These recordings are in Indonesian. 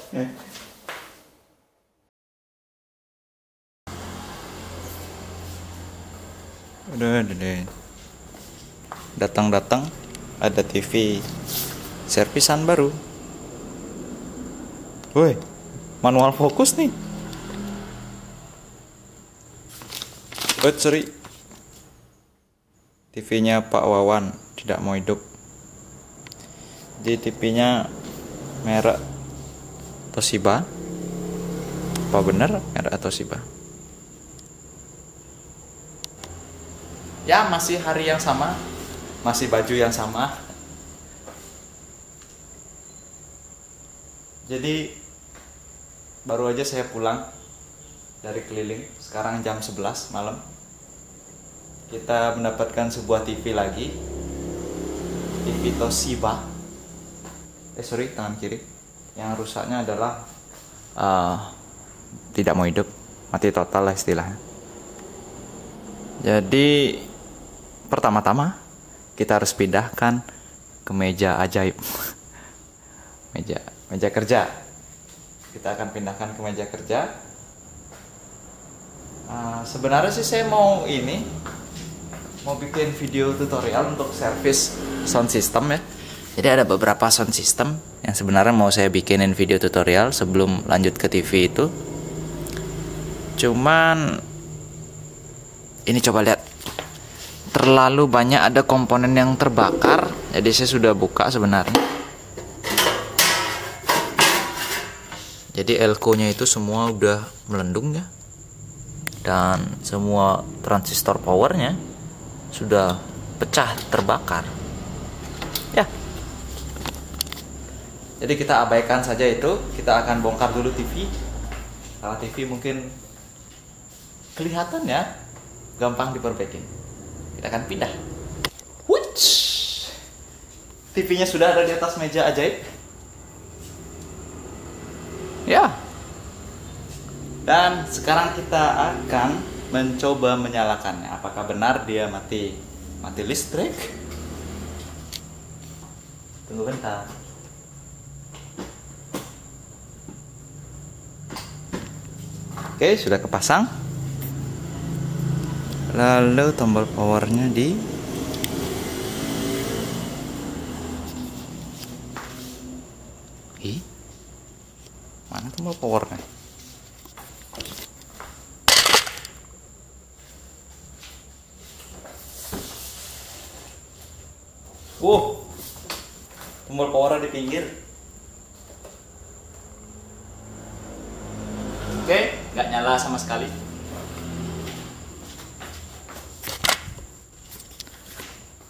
Udah. Datang ada TV servisan baru. Woi, manual fokus nih. Sorry. TV-nya Pak Wawan tidak mau hidup. Jadi TV-nya merek Toshiba. Apa bener merek Toshiba? Ya, masih hari yang sama, masih baju yang sama. Jadi baru aja saya pulang dari keliling. Sekarang jam 11 malam. Kita mendapatkan sebuah TV lagi, TV Toshiba. Sorry, tangan kiri. Yang rusaknya adalah tidak mau hidup, mati total lah istilahnya. Jadi pertama-tama kita harus pindahkan ke meja ajaib. meja kerja. Kita akan pindahkan ke meja kerja. Sebenarnya sih saya mau bikin video tutorial untuk servis sound system ya. Jadi ada beberapa sound system yang sebenarnya mau saya bikinin video tutorial sebelum lanjut ke TV itu. Cuman ini coba lihat, terlalu banyak ada komponen yang terbakar. Jadi saya sudah buka sebenarnya. Jadi elko-nya itu semua udah melendung ya. Dan semua transistor powernya sudah pecah, terbakar ya. Jadi kita abaikan saja itu. Kita akan bongkar dulu TV. Karena TV mungkin kelihatan ya gampang diperbaiki. Kita akan pindah. TV-nya sudah ada di atas meja ajaib ya. Dan sekarang kita akan mencoba menyalakannya. Apakah benar dia mati listrik? Tunggu bentar. Oke, sudah kepasang. Lalu tombol powernya mana tombol powernya? Tombol power di pinggir. Oke, nggak nyala sama sekali.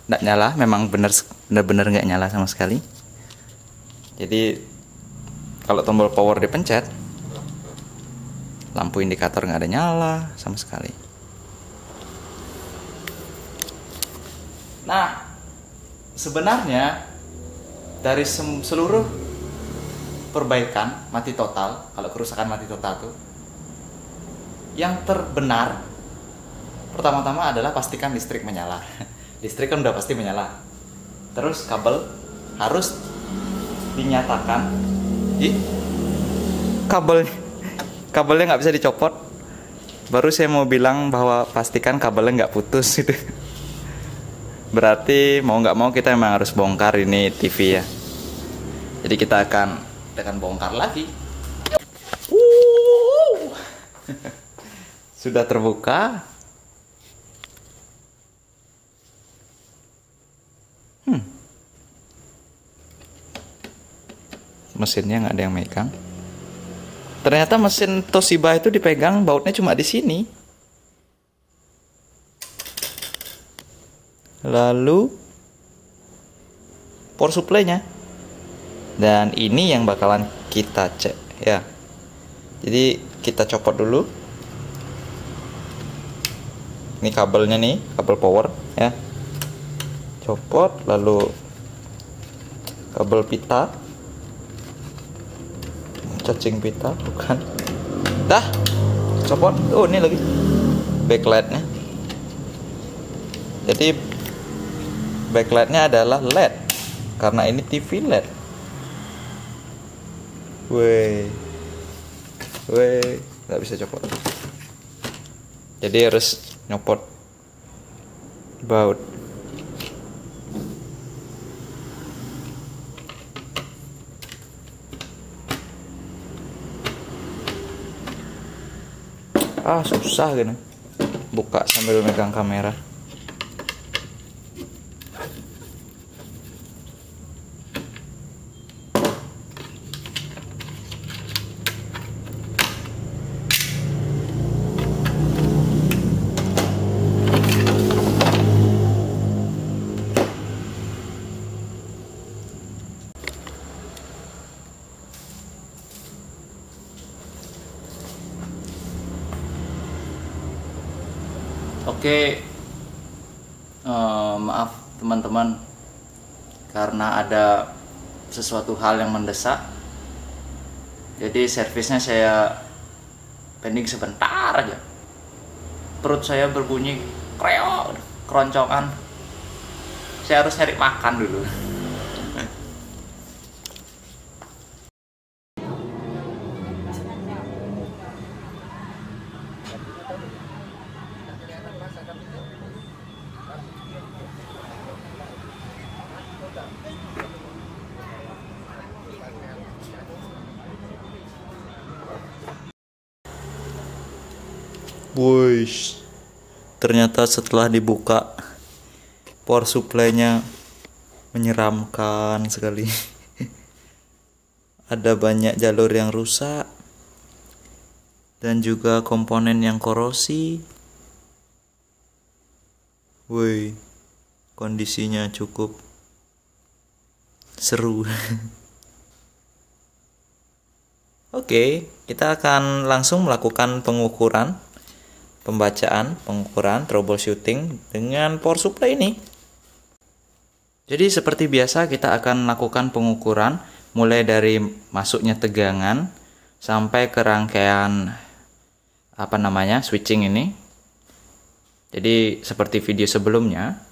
Nggak nyala, memang benar-benar nggak nyala sama sekali. Jadi kalau tombol power dipencet, lampu indikator nggak ada nyala sama sekali. Nah, sebenarnya dari seluruh perbaikan mati total, kalau kerusakan mati total tuh, yang terbenar pertama-tama adalah pastikan listrik menyala. Listrik kan udah pasti menyala. Terus kabel harus dinyatakan. Kabelnya nggak bisa dicopot. Baru saya mau bilang bahwa pastikan kabelnya nggak putus gitu. Berarti mau nggak mau kita memang harus bongkar ini TV ya. Jadi kita akan bongkar lagi. Sudah terbuka. Mesinnya nggak ada yang megang. Ternyata mesin Toshiba itu dipegang bautnya cuma di sini. Lalu power supply-nya. Dan ini yang bakalan kita cek ya. Jadi kita copot dulu. Ini kabelnya nih, kabel power ya. Copot, lalu kabel pita. Cacing pita bukan. Dah. Copot. Oh, ini lagi backlightnya. Jadi backlightnya adalah LED karena ini TV LED. Weh, nggak bisa copot. Jadi harus nyopot baut. Susah gini. Buka sambil megang kamera. Oke, maaf teman-teman, karena ada sesuatu hal yang mendesak, jadi servisnya saya pending sebentar aja. Perut saya berbunyi kreo, keroncongan. Saya harus cari makan dulu. Wush, ternyata setelah dibuka power supply-nya menyeramkan sekali. Ada banyak jalur yang rusak dan juga komponen yang korosi. Woi, kondisinya cukup seru. Oke, kita akan langsung melakukan pengukuran, troubleshooting dengan power supply ini. Jadi seperti biasa kita akan lakukan pengukuran mulai dari masuknya tegangan sampai ke rangkaian switching ini. Jadi seperti video sebelumnya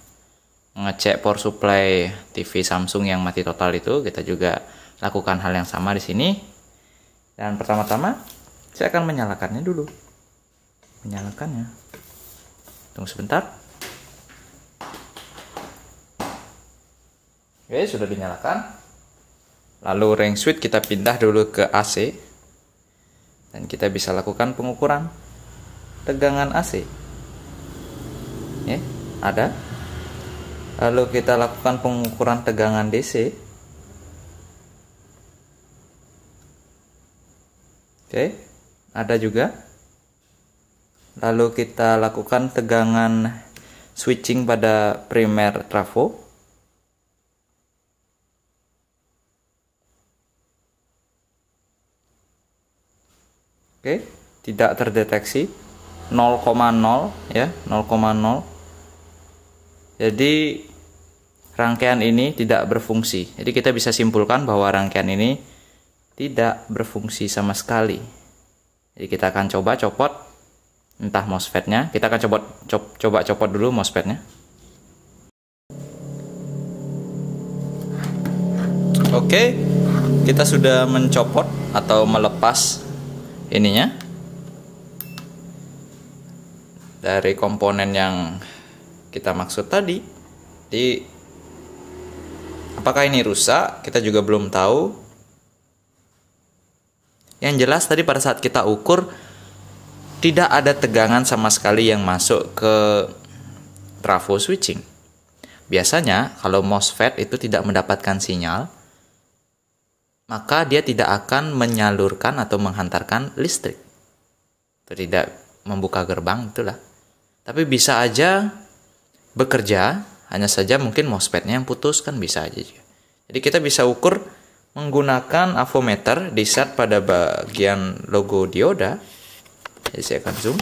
ngecek power supply TV Samsung yang mati total itu, kita juga lakukan hal yang sama di sini. Dan pertama-tama saya akan menyalakannya dulu. Tunggu sebentar. Oke, sudah dinyalakan. Lalu ring switch kita pindah dulu ke AC. Dan kita bisa lakukan pengukuran tegangan AC. Ada. Lalu kita lakukan pengukuran tegangan DC. Oke, ada juga. Lalu kita lakukan tegangan switching pada primer trafo. Oke, tidak terdeteksi 0,0 ya, 0,0. Jadi rangkaian ini tidak berfungsi. Jadi kita bisa simpulkan bahwa rangkaian ini tidak berfungsi sama sekali. Jadi kita akan coba copot entah MOSFET-nya. Kita akan coba copot dulu MOSFET-nya. Oke, kita sudah mencopot atau melepas ininya dari komponen yang kita maksud tadi. Jadi apakah ini rusak? Kita juga belum tahu. Yang jelas tadi pada saat kita ukur tidak ada tegangan sama sekali yang masuk ke trafo switching. Biasanya kalau MOSFET itu tidak mendapatkan sinyal, maka dia tidak akan menyalurkan atau menghantarkan listrik. Itu tidak membuka gerbang, itulah. Tapi bisa aja bekerja, hanya saja mungkin MOSFET-nya yang putus, kan bisa aja juga. Jadi kita bisa ukur menggunakan avometer, di set pada bagian logo dioda. Jadi saya akan zoom.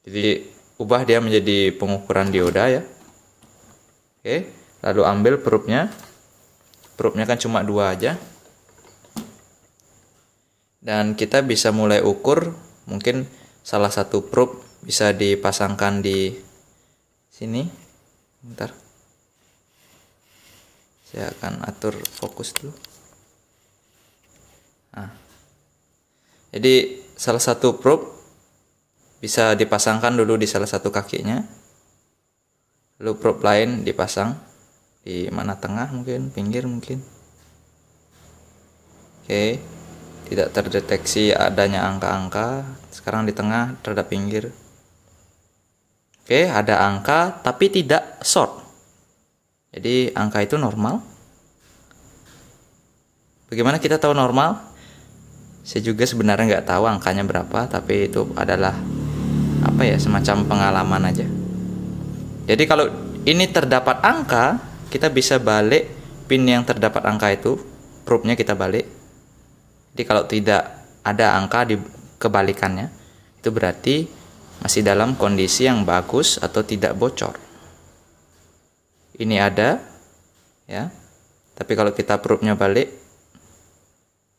Jadi ubah dia menjadi pengukuran dioda ya. Oke, lalu ambil probe-nya. Probe-nya kan cuma 2 aja. Dan kita bisa mulai ukur, mungkin salah satu probe bisa dipasangkan di sini. Bentar. Saya akan atur fokus dulu. Nah, jadi salah satu probe bisa dipasangkan dulu di salah satu kakinya, lalu probe lain dipasang di mana, tengah mungkin, pinggir mungkin. Oke, tidak terdeteksi adanya angka-angka. Sekarang di tengah terhadap pinggir. Oke, ada angka tapi tidak short. Jadi angka itu normal. Bagaimana kita tahu normal? Saya juga sebenarnya nggak tahu angkanya berapa, tapi itu adalah semacam pengalaman aja. Jadi kalau ini terdapat angka, kita bisa balik pin yang terdapat angka itu, probe-nya kita balik. Jadi kalau tidak ada angka di kebalikannya, itu berarti masih dalam kondisi yang bagus atau tidak bocor. Ini ada, ya. Tapi kalau kita probe-nya balik,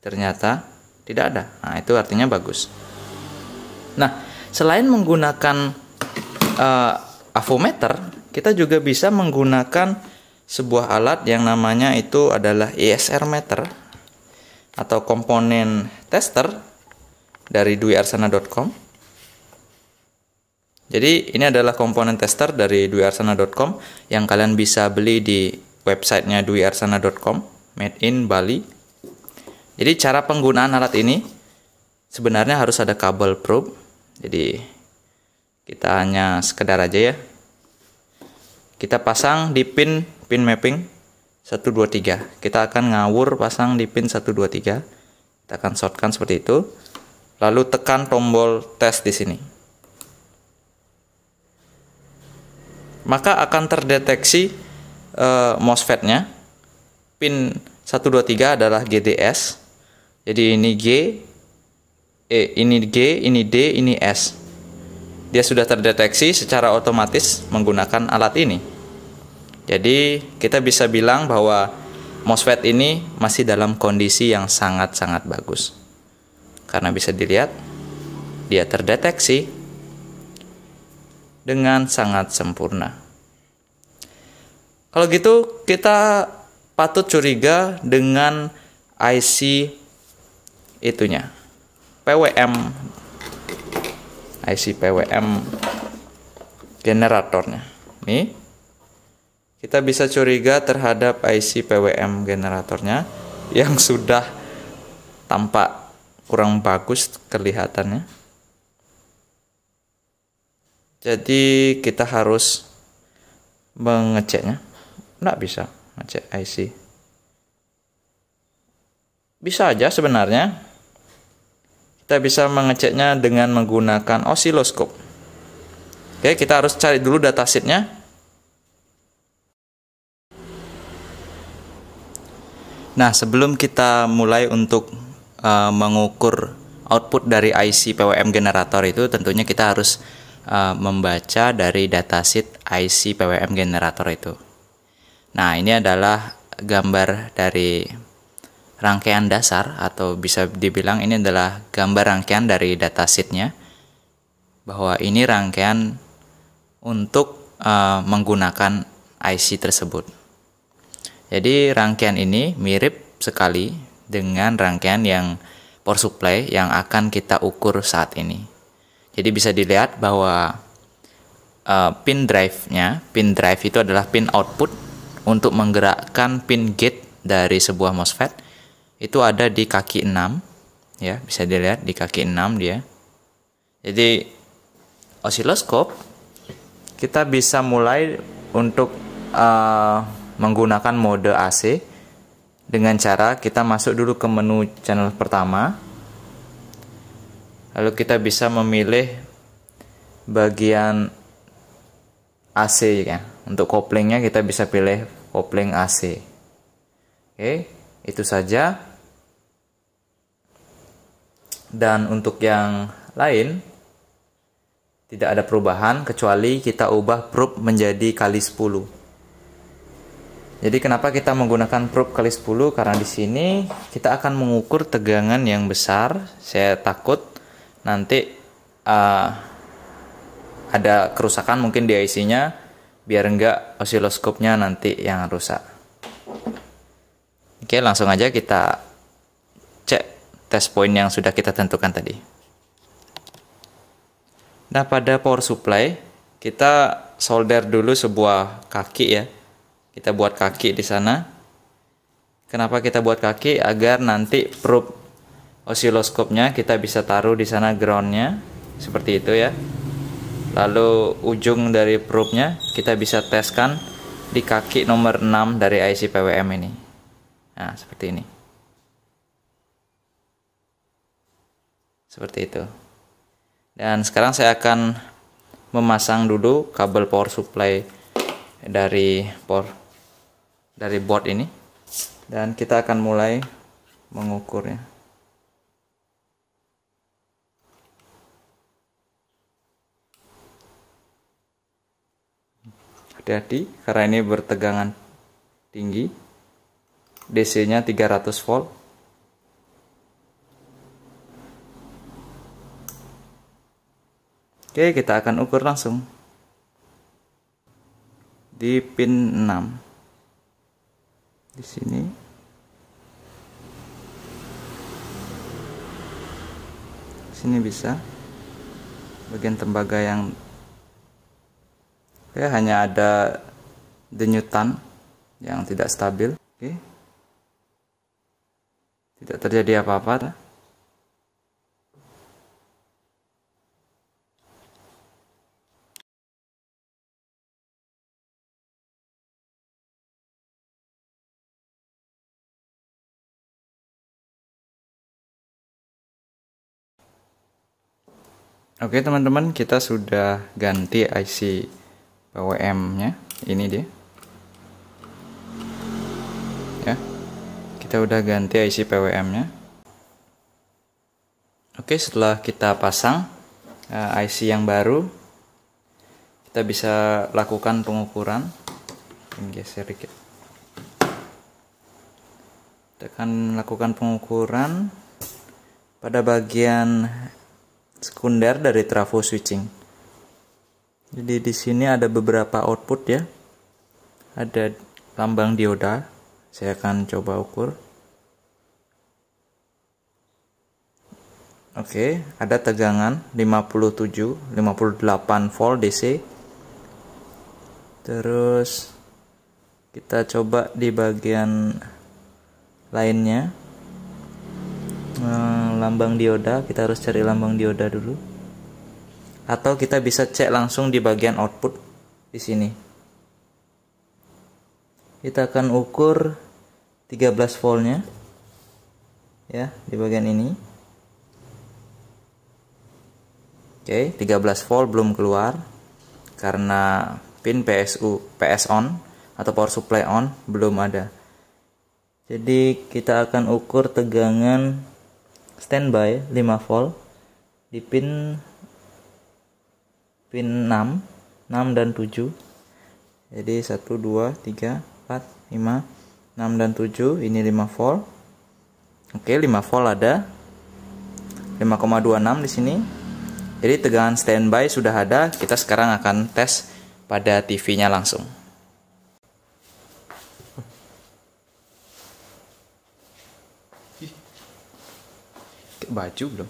ternyata tidak ada. Nah, itu artinya bagus. Nah, selain menggunakan avometer, kita juga bisa menggunakan sebuah alat yang namanya itu adalah ESR meter atau komponen tester dari dwiarsana.com. Jadi ini adalah komponen tester dari dwiarsana.com yang kalian bisa beli di websitenya dwiarsana.com, made in Bali. Jadi cara penggunaan alat ini sebenarnya harus ada kabel probe. Jadi kita hanya sekedar aja ya. Kita pasang di pin mapping 1 2 3. Kita akan ngawur pasang di pin 1 2 3. Kita akan shortkan seperti itu. Lalu tekan tombol tes di sini. Maka akan terdeteksi MOSFET-nya. Pin 1 2 3 adalah GDS. Jadi ini G, ini G, ini D, ini S. Dia sudah terdeteksi secara otomatis menggunakan alat ini. Jadi kita bisa bilang bahwa MOSFET ini masih dalam kondisi yang sangat-sangat bagus. Karena bisa dilihat, dia terdeteksi dengan sangat sempurna. Kalau gitu kita patut curiga dengan IC itunya, PWM, IC PWM generatornya. Nih, kita bisa curiga terhadap IC PWM generatornya yang sudah tampak kurang bagus kelihatannya. Jadi kita harus mengeceknya. Nggak bisa ngecek IC. Bisa aja sebenarnya. Kita bisa mengeceknya dengan menggunakan osiloskop. Oke, kita harus cari dulu datasheetnya. Nah, sebelum kita mulai untuk mengukur output dari IC PWM generator itu, tentunya kita harus membaca dari datasheet IC PWM generator itu. Nah, ini adalah gambar dari rangkaian dasar, atau bisa dibilang ini adalah gambar rangkaian dari datasheetnya, bahwa ini rangkaian untuk menggunakan IC tersebut. Jadi rangkaian ini mirip sekali dengan rangkaian yang power supply yang akan kita ukur saat ini. Jadi bisa dilihat bahwa pin drive itu adalah pin output untuk menggerakkan pin gate dari sebuah MOSFET. Itu ada di kaki 6, ya, bisa dilihat di kaki 6 dia. Jadi osiloskop kita bisa mulai untuk menggunakan mode AC dengan cara kita masuk dulu ke menu channel pertama. Lalu kita bisa memilih bagian AC ya. Untuk koplingnya kita bisa pilih kopling AC. Oke, itu saja. Dan untuk yang lain tidak ada perubahan kecuali kita ubah probe menjadi kali 10. Jadi kenapa kita menggunakan probe kali 10? Karena di sini kita akan mengukur tegangan yang besar. Saya takut nanti ada kerusakan mungkin di IC-nya, biar enggak osiloskopnya nanti yang rusak. Oke, langsung aja kita cek test point yang sudah kita tentukan tadi. Nah, pada power supply kita solder dulu sebuah kaki ya. Kita buat kaki di sana. Kenapa kita buat kaki? Agar nanti probe osiloskopnya kita bisa taruh di sana groundnya seperti itu ya. Lalu ujung dari probe-nya kita bisa teskan di kaki nomor 6 dari IC PWM ini. Nah, seperti ini. Seperti itu. Dan sekarang saya akan memasang dulu kabel power supply dari board ini. Dan kita akan mulai mengukurnya. Hati-hati karena ini bertegangan tinggi. DC-nya 300 volt. Oke, kita akan ukur langsung di pin 6. Di sini. Sini bisa. Bagian tembaga yang hanya ada denyutan yang tidak stabil. Oke. Tidak terjadi apa-apa. Oke teman-teman, kita sudah ganti IC PWM-nya. Ini dia. Ya. Kita udah ganti IC PWM-nya. Oke, setelah kita pasang IC yang baru, kita bisa lakukan pengukuran. Ini geser dikit. Kita akan lakukan pengukuran pada bagian sekunder dari trafo switching. Jadi di sini ada beberapa output ya. Ada lambang dioda. Saya akan coba ukur. Oke, ada tegangan 58 volt DC. Terus kita coba di bagian lainnya. Lambang dioda, kita harus cari lambang dioda dulu. Atau kita bisa cek langsung di bagian output di sini. Kita akan ukur 13 voltnya. Ya, di bagian ini. Oke, 13 volt belum keluar karena pin PS on atau power supply on belum ada. Jadi kita akan ukur tegangan standby 5 volt di pin 6 dan 7. Jadi 1 2 3 4 5 6 dan 7, ini 5 volt. Oke, 5 volt ada. 5,26 di sini. Jadi tegangan standby sudah ada. Kita sekarang akan tes pada TV-nya langsung. Baju belum?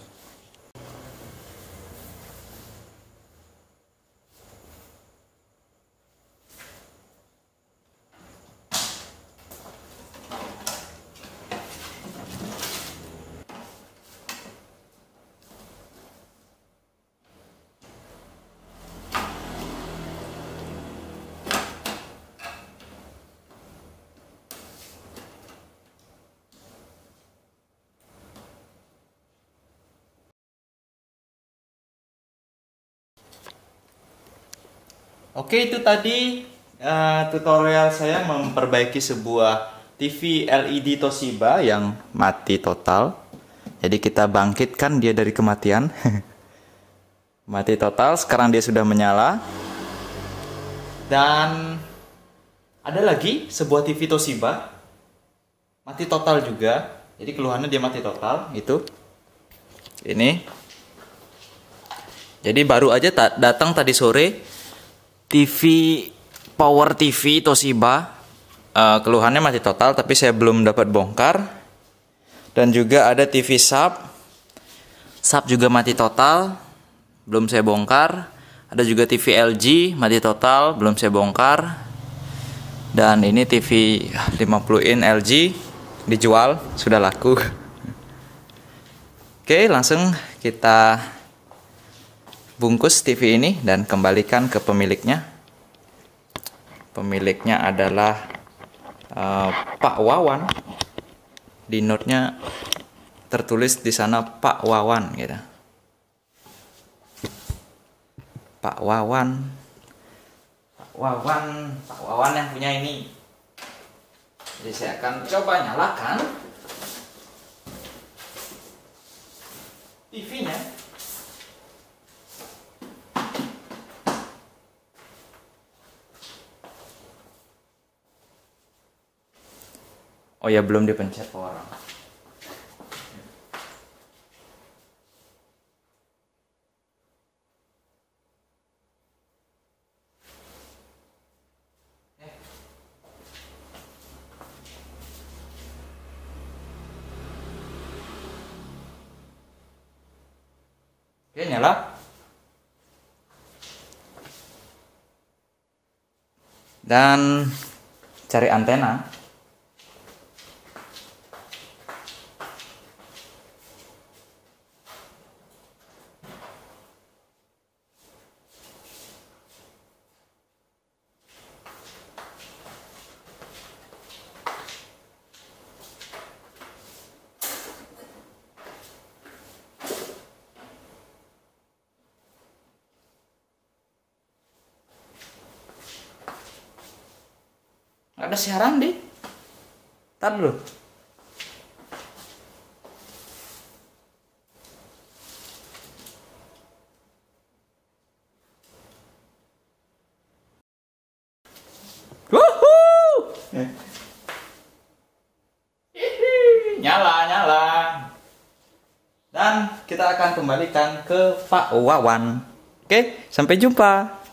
Oke, itu tadi tutorial saya memperbaiki sebuah TV LED Toshiba yang mati total. Jadi kita bangkitkan dia dari kematian. Mati total, sekarang dia sudah menyala. Dan ada lagi sebuah TV Toshiba mati total juga. Jadi keluhannya dia mati total, itu. Ini. Jadi baru aja datang tadi sore Power TV Toshiba, keluhannya mati total, tapi saya belum dapat bongkar. Dan juga ada TV sub. Sub juga mati total, belum saya bongkar. Ada juga TV LG mati total, belum saya bongkar. Dan ini TV 50 in LG dijual, sudah laku. Oke, langsung kita bungkus TV ini dan kembalikan ke pemiliknya. Pemiliknya adalah Pak Wawan. Di note-nya tertulis di sana Pak Wawan gitu. Pak Wawan. Pak Wawan yang punya ini. Jadi saya akan coba nyalakan TV-nya. Oh ya, belum dipencet power. Oke, nyala. Dan cari antena. Ada siaran deh. Tar dulu. Nyala. Dan kita akan kembalikan ke Pak Wawan. Oke, sampai jumpa.